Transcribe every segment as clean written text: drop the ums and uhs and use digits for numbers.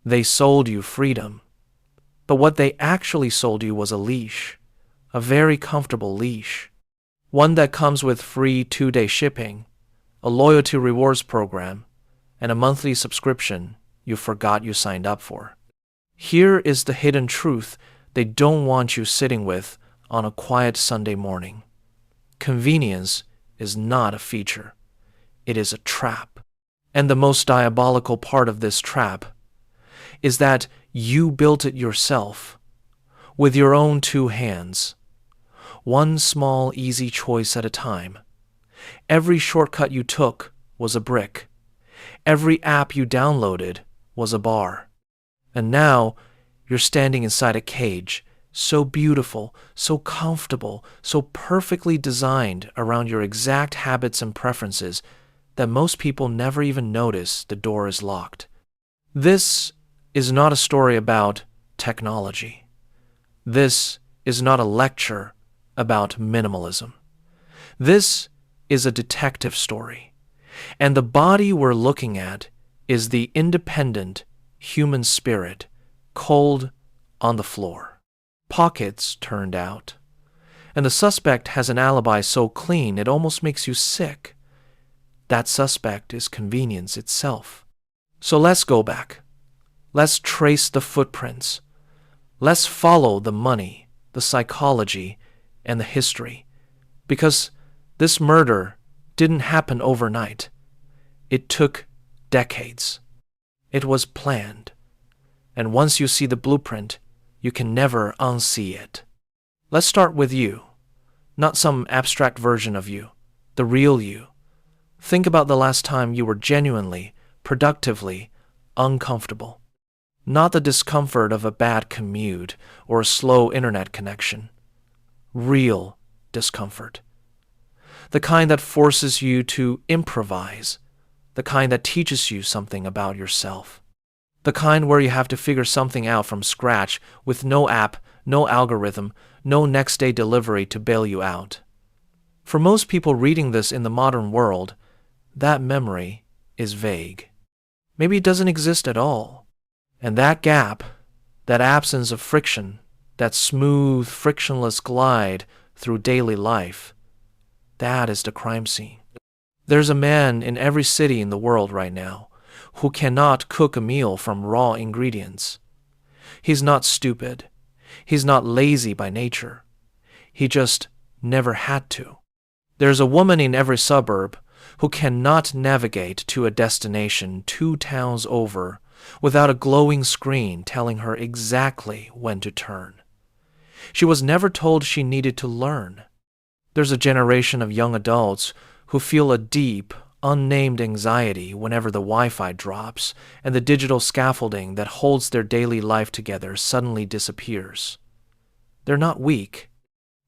They sold you freedom. But what they actually sold you was a leash, a very comfortable leash. One that comes with free 2-day shipping, a loyalty rewards program, and a monthly subscription you forgot you signed up for. Here is the hidden truth they don't want you sitting with on a quiet Sunday morning. Convenience is not a feature. It is a trap. And the most diabolical part of this trap is that you built it yourself, with your own 2 hands. One small, easy choice at a time. Every shortcut you took was a brick. Every app you downloaded was a bar. And now you're standing inside a cage, so beautiful, so comfortable, so perfectly designed around your exact habits and preferences that most people never even notice the door is locked. This is not a story about technology. This is not a lecture about minimalism. This is a detective story, and the body we're looking at is the independent human spirit, cold on the floor, pockets turned out. And the suspect has an alibi so clean it almost makes you sick. That suspect is convenience itself. So let's go back. Let's trace the footprints. Let's follow the money, the psychology, and the history. Because this murder didn't happen overnight. It took decades. It was planned. And once you see the blueprint, you can never unsee it. Let's start with you, not some abstract version of you, the real you. Think about the last time you were genuinely, productively uncomfortable. Not the discomfort of a bad commute or a slow internet connection. Real discomfort. The kind that forces you to improvise. The kind that teaches you something about yourself. The kind where you have to figure something out from scratch with no app, no algorithm, no next-day delivery to bail you out. For most people reading this in the modern world, that memory is vague. Maybe it doesn't exist at all. And that gap, that absence of friction, that smooth, frictionless glide through daily life, that is the crime scene. There's a man in every city in the world right now who cannot cook a meal from raw ingredients. He's not stupid. He's not lazy by nature. He just never had to. There's a woman in every suburb who cannot navigate to a destination 2 towns over without a glowing screen telling her exactly when to turn. She was never told she needed to learn. There's a generation of young adults who feel a deep, unnamed anxiety whenever the Wi-Fi drops and the digital scaffolding that holds their daily life together suddenly disappears. They're not weak.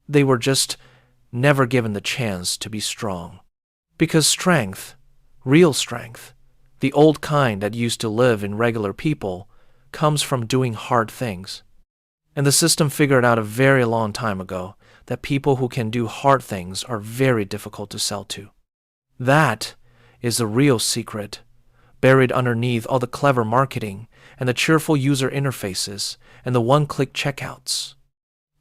They were just never given the chance to be strong. Because strength, real strength, the old kind that used to live in regular people, comes from doing hard things. And the system figured out a very long time ago that people who can do hard things are very difficult to sell to. That is the real secret, buried underneath all the clever marketing and the cheerful user interfaces and the one-click checkouts.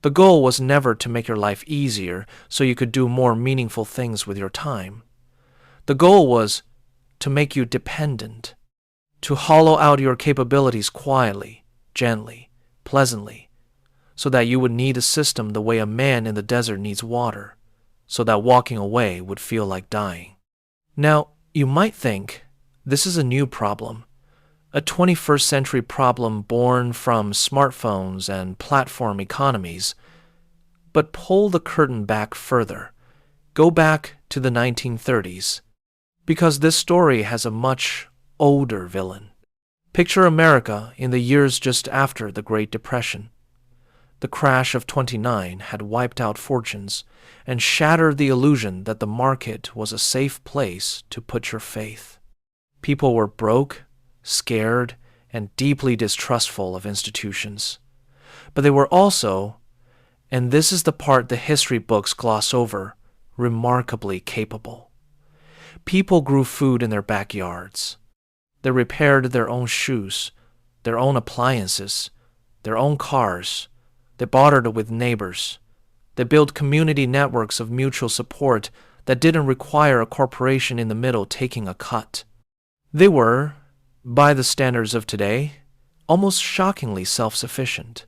The goal was never to make your life easier so you could do more meaningful things with your time. The goal was to make you dependent, to hollow out your capabilities quietly, gently, pleasantly, so that you would need a system the way a man in the desert needs water, so that walking away would feel like dying. Now, you might think this is a new problem, a 21st century problem born from smartphones and platform economies. But pull the curtain back further. Go back to the 1930s. Because this story has a much older villain. Picture America in the years just after the Great Depression. The crash of '29 had wiped out fortunes and shattered the illusion that the market was a safe place to put your faith. People were broke, scared, and deeply distrustful of institutions. But they were also, and this is the part the history books gloss over, remarkably capable. People grew food in their backyards. They repaired their own shoes, their own appliances, their own cars. They bartered with neighbors. They built community networks of mutual support that didn't require a corporation in the middle taking a cut. They were, by the standards of today, almost shockingly self-sufficient.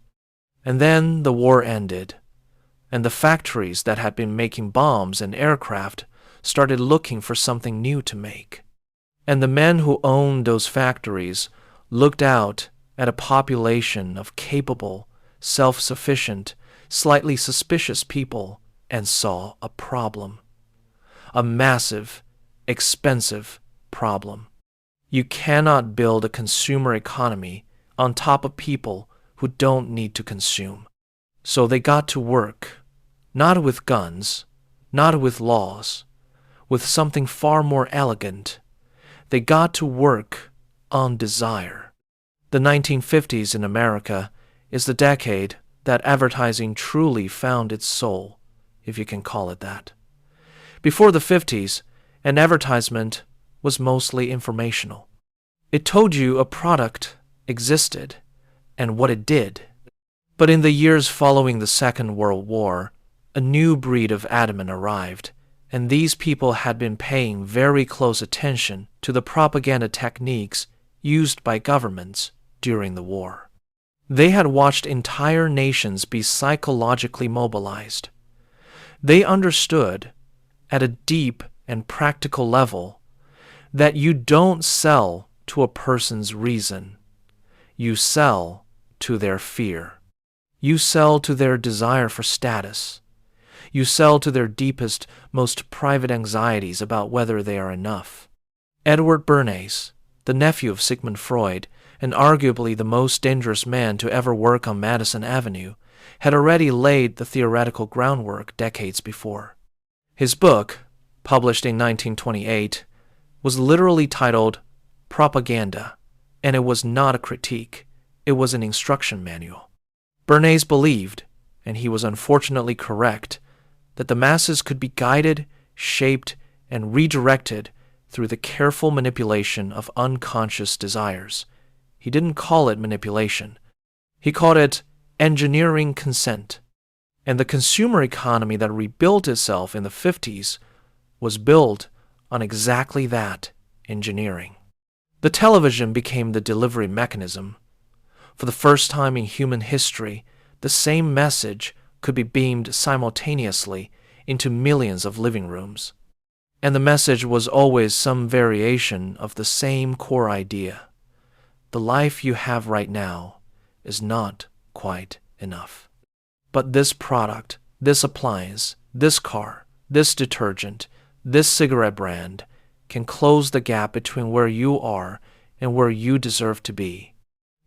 And then the war ended, and the factories that had been making bombs and aircraft started looking for something new to make. And the men who owned those factories looked out at a population of capable, self-sufficient, slightly suspicious people and saw a problem. A massive, expensive problem. You cannot build a consumer economy on top of people who don't need to consume. So they got to work, not with guns, not with laws, with something far more elegant. They got to work on desire. The 1950s in America is the decade that advertising truly found its soul, if you can call it that. Before the 50s, an advertisement was mostly informational. It told you a product existed and what it did. But in the years following the Second World War, a new breed of admin arrived, and these people had been paying very close attention to the propaganda techniques used by governments during the war. They had watched entire nations be psychologically mobilized. They understood, at a deep and practical level, that you don't sell to a person's reason. You sell to their fear. You sell to their desire for status. You sell to their deepest, most private anxieties about whether they are enough. Edward Bernays, the nephew of Sigmund Freud, and arguably the most dangerous man to ever work on Madison Avenue, had already laid the theoretical groundwork decades before. His book, published in 1928, was literally titled Propaganda, and it was not a critique. It was an instruction manual. Bernays believed, and he was unfortunately correct, that the masses could be guided, shaped, and redirected through the careful manipulation of unconscious desires. He didn't call it manipulation. He called it engineering consent. And the consumer economy that rebuilt itself in the 50s was built on exactly that engineering. The television became the delivery mechanism. For the first time in human history, the same message could be beamed simultaneously into millions of living rooms. And the message was always some variation of the same core idea. The life you have right now is not quite enough. But this product, this appliance, this car, this detergent, this cigarette brand can close the gap between where you are and where you deserve to be.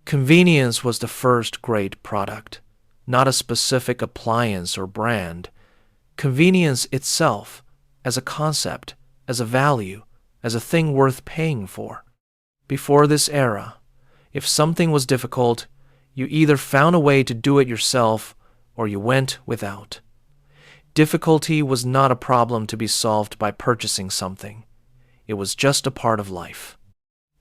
Convenience was the first great product, not a specific appliance or brand. Convenience itself as a concept, as a value, as a thing worth paying for. Before this era, if something was difficult, you either found a way to do it yourself or you went without. Difficulty was not a problem to be solved by purchasing something. It was just a part of life.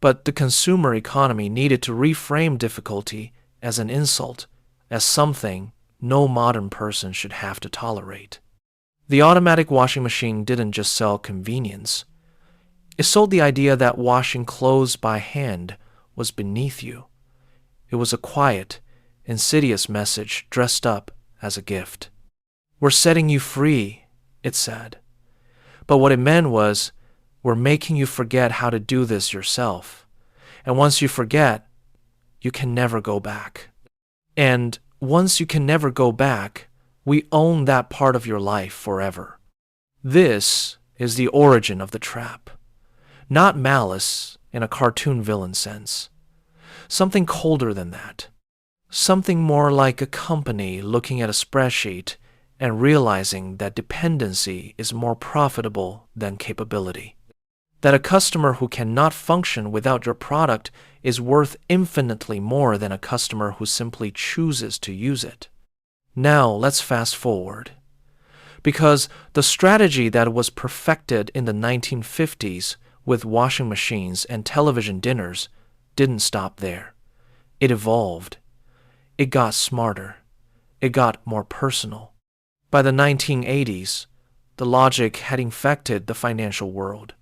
But the consumer economy needed to reframe difficulty as an insult, as something no modern person should have to tolerate. The automatic washing machine didn't just sell convenience. It sold the idea that washing clothes by hand was beneath you. It was a quiet, insidious message dressed up as a gift. We're setting you free, it said. But what it meant was, we're making you forget how to do this yourself. And once you forget, you can never go back. And once you can never go back, we own that part of your life forever. This is the origin of the trap. Not malice in a cartoon villain sense. Something colder than that. Something more like a company looking at a spreadsheet and realizing that dependency is more profitable than capability. That a customer who cannot function without your product is worth infinitely more than a customer who simply chooses to use it. Now let's fast forward. Because the strategy that was perfected in the 1950s with washing machines and television dinners didn't stop there. It evolved. It got smarter. It got more personal. By the 1980s, the logic had infected the financial world.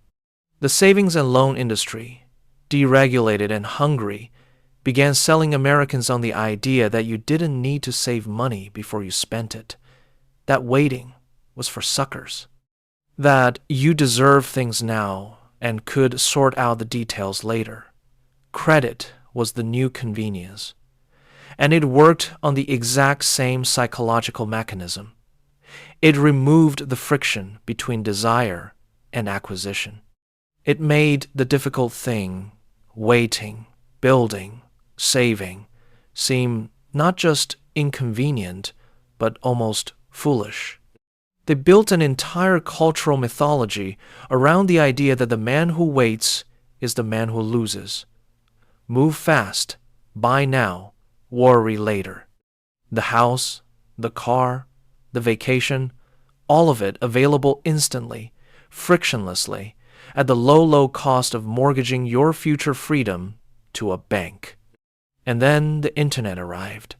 The savings and loan industry, deregulated and hungry, began selling Americans on the idea that you didn't need to save money before you spent it, that waiting was for suckers, that you deserve things now and could sort out the details later. Credit was the new convenience, and it worked on the exact same psychological mechanism. It removed the friction between desire and acquisition. It made the difficult thing, waiting, building, saving, seem not just inconvenient, but almost foolish. They built an entire cultural mythology around the idea that the man who waits is the man who loses. Move fast, buy now, worry later. The house, the car, the vacation, all of it available instantly, frictionlessly, at the low cost of mortgaging your future freedom to a bank. And then the internet arrived,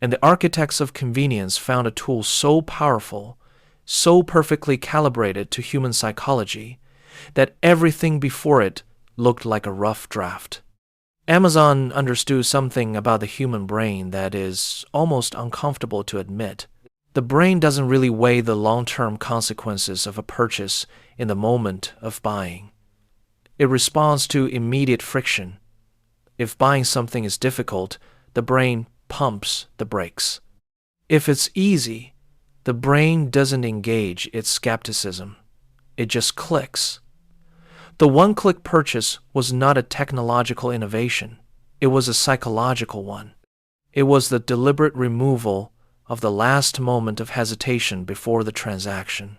and the architects of convenience found a tool so powerful, so perfectly calibrated to human psychology, that everything before it looked like a rough draft. Amazon understood something about the human brain that is almost uncomfortable to admit. The brain doesn't really weigh the long-term consequences of a purchase in the moment of buying. It responds to immediate friction. If buying something is difficult, the brain pumps the brakes. If it's easy, the brain doesn't engage its skepticism. It just clicks. The one-click purchase was not a technological innovation. It was a psychological one. It was the deliberate removal of the last moment of hesitation before the transaction.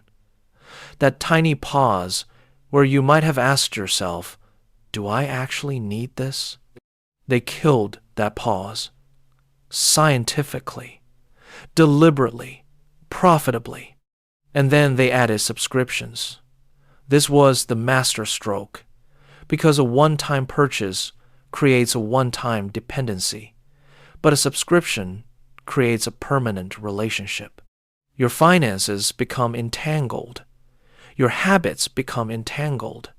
That tiny pause where you might have asked yourself, "Do I actually need this?" They killed that pause. Scientifically, deliberately, profitably. And then they added subscriptions. This was the masterstroke, because a one-time purchase creates a one-time dependency, but a subscription creates a permanent relationship. Your finances become entangled. Your habits become entangled.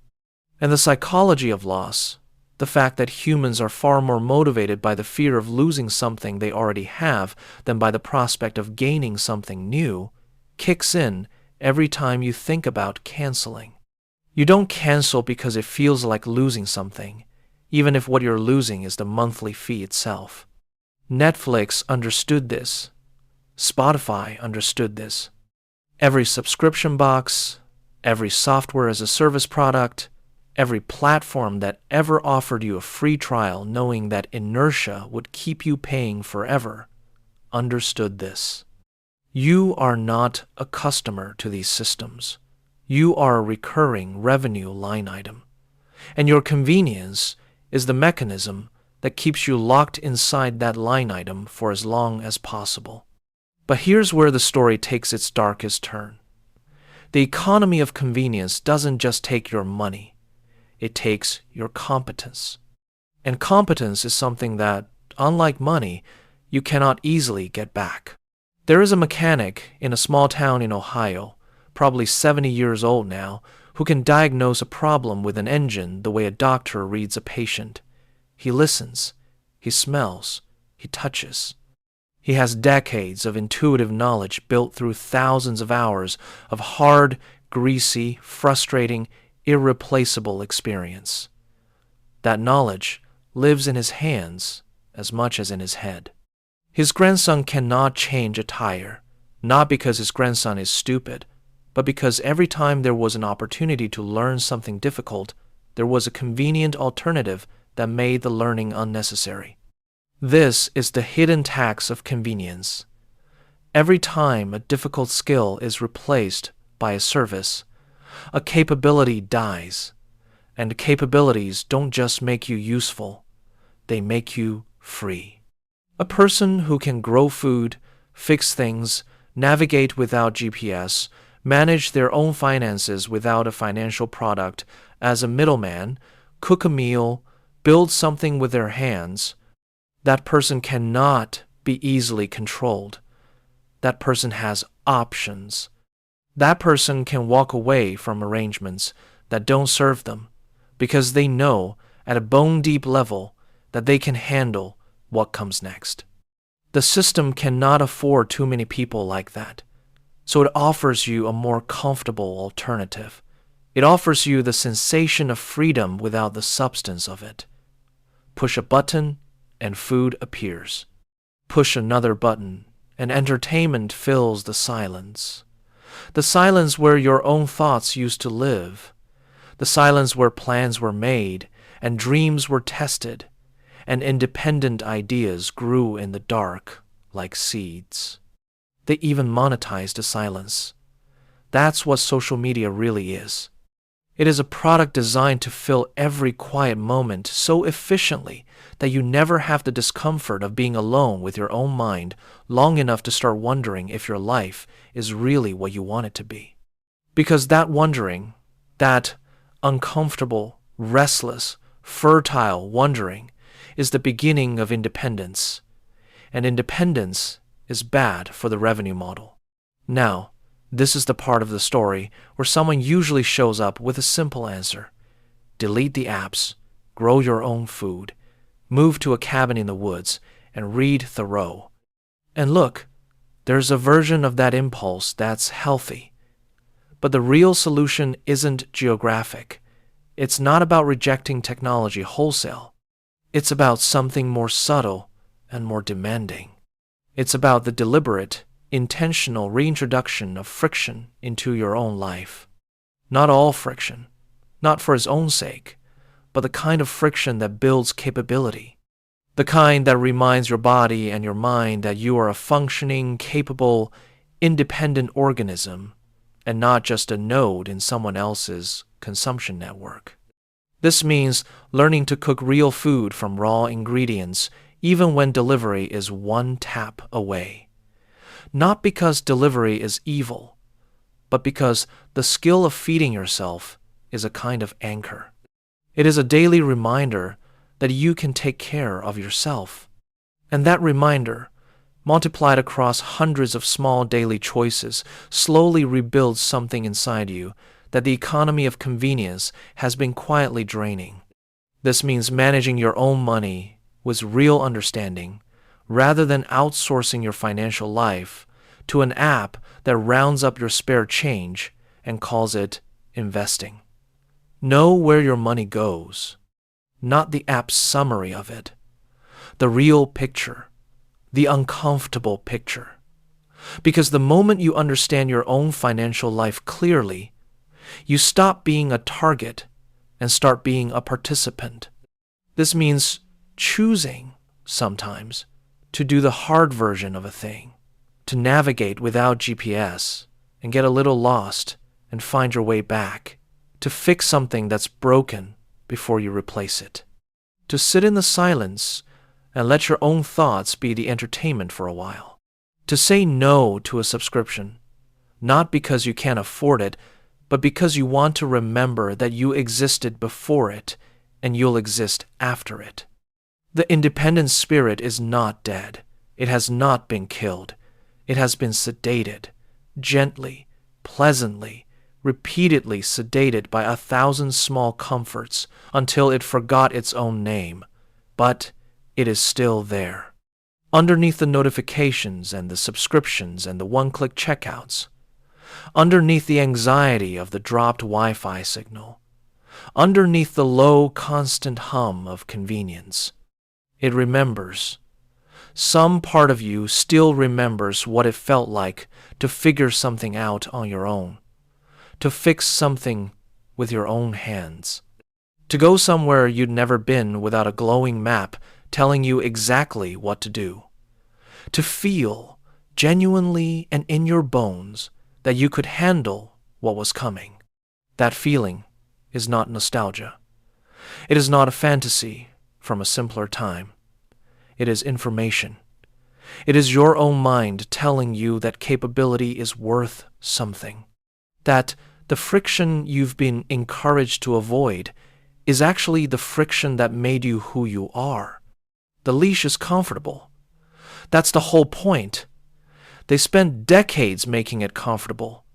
And the psychology of loss, the fact that humans are far more motivated by the fear of losing something they already have than by the prospect of gaining something new, kicks in every time you think about canceling. You don't cancel because it feels like losing something, even if what you're losing is the monthly fee itself. Netflix understood this. Spotify understood this. Every subscription box, every software as a service product, every platform that ever offered you a free trial knowing that inertia would keep you paying forever, understood this. You are not a customer to these systems. You are a recurring revenue line item. And your convenience is the mechanism that keeps you locked inside that line item for as long as possible. But here's where the story takes its darkest turn. The economy of convenience doesn't just take your money. It takes your competence. And competence is something that, unlike money, you cannot easily get back. There is a mechanic in a small town in Ohio, probably 70 years old now, who can diagnose a problem with an engine the way a doctor reads a patient. He listens, he smells, he touches. He has decades of intuitive knowledge built through thousands of hours of hard, greasy, frustrating, irreplaceable experience. That knowledge lives in his hands as much as in his head. His grandson cannot change a tire, not because his grandson is stupid, but because every time there was an opportunity to learn something difficult, there was a convenient alternative that made the learning unnecessary. This is the hidden tax of convenience. Every time a difficult skill is replaced by a service, a capability dies, and capabilities don't just make you useful, they make you free. A person who can grow food, fix things, navigate without GPS, manage their own finances without a financial product as a middleman, cook a meal, build something with their hands, That person cannot be easily controlled. That person has options. That person can walk away from arrangements that don't serve them because they know at a bone-deep level that they can handle what comes next. The system cannot afford too many people like that, so it offers you a more comfortable alternative. It offers you the sensation of freedom without the substance of it. Push a button and food appears. Push another button and entertainment fills the silence. The silence where your own thoughts used to live. The silence where plans were made and dreams were tested and independent ideas grew in the dark like seeds. They even monetized the silence. That's what social media really is. It is a product designed to fill every quiet moment so efficiently that you never have the discomfort of being alone with your own mind long enough to start wondering if your life is really what you want it to be. Because that wondering, that uncomfortable, restless, fertile wondering, is the beginning of independence. And independence is bad for the revenue model. Now, this is the part of the story where someone usually shows up with a simple answer. Delete the apps, grow your own food, move to a cabin in the woods, and read Thoreau. And look, there's a version of that impulse that's healthy. But the real solution isn't geographic. It's not about rejecting technology wholesale. It's about something more subtle and more demanding. It's about the deliberate, intentional reintroduction of friction into your own life. Not all friction, not for its own sake, but the kind of friction that builds capability. The kind that reminds your body and your mind that you are a functioning, capable, independent organism and not just a node in someone else's consumption network. This means learning to cook real food from raw ingredients even when delivery is one tap away. Not because delivery is evil, but because the skill of feeding yourself is a kind of anchor. It is a daily reminder that you can take care of yourself. And that reminder, multiplied across hundreds of small daily choices, slowly rebuilds something inside you that the economy of convenience has been quietly draining. This means managing your own money with real understanding, rather than outsourcing your financial life to an app that rounds up your spare change and calls it investing. Know where your money goes, not the app's summary of it. The real picture, the uncomfortable picture. Because the moment you understand your own financial life clearly, you stop being a target and start being a participant. This means choosing, sometimes, to do the hard version of a thing, to navigate without GPS and get a little lost and find your way back, to fix something that's broken before you replace it, to sit in the silence and let your own thoughts be the entertainment for a while, to say no to a subscription, not because you can't afford it, but because you want to remember that you existed before it and you'll exist after it. The independent spirit is not dead. It has not been killed. It has been sedated, gently, pleasantly, repeatedly sedated by 1,000 small comforts until it forgot its own name. But it is still there. Underneath the notifications and the subscriptions and the one-click checkouts. Underneath the anxiety of the dropped Wi-Fi signal. Underneath the low, constant hum of convenience. It remembers. Some part of you still remembers what it felt like to figure something out on your own, to fix something with your own hands, to go somewhere you'd never been without a glowing map telling you exactly what to do, to feel genuinely and in your bones that you could handle what was coming. That feeling is not nostalgia. It is not a fantasy from a simpler time. It is information. It is your own mind telling you that capability is worth something, that the friction you've been encouraged to avoid is actually the friction that made you who you are. The leash is comfortable. That's the whole point. They spent decades making it comfortable.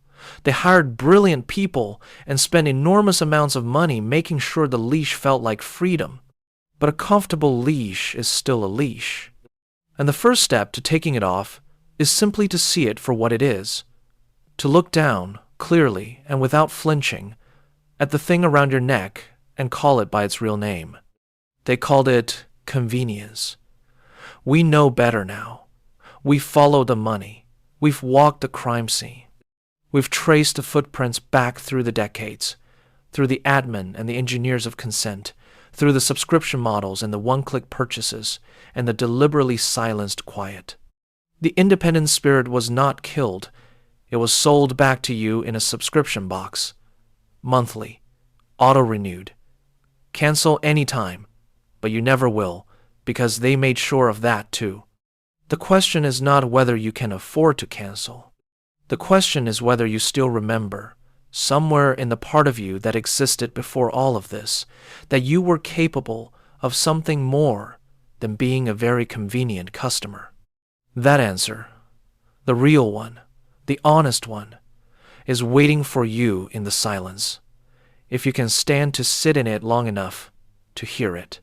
They hired brilliant people and spent enormous amounts of money making sure the leash felt like freedom. But a comfortable leash is still a leash. And the first step to taking it off is simply to see it for what it is. To look down, clearly and without flinching, at the thing around your neck and call it by its real name. They called it convenience. We know better now. We follow the money. We've walked the crime scene. We've traced the footprints back through the decades, through the admin and the engineers of consent, through the subscription models and the one-click purchases, and the deliberately silenced quiet. The independent spirit was not killed. It was sold back to you in a subscription box. Monthly. Auto-renewed. Cancel anytime, but you never will, because they made sure of that too. The question is not whether you can afford to cancel. The question is whether you still remember, somewhere in the part of you that existed before all of this, that you were capable of something more than being a very convenient customer. That answer, the real one, the honest one, is waiting for you in the silence, if you can stand to sit in it long enough to hear it.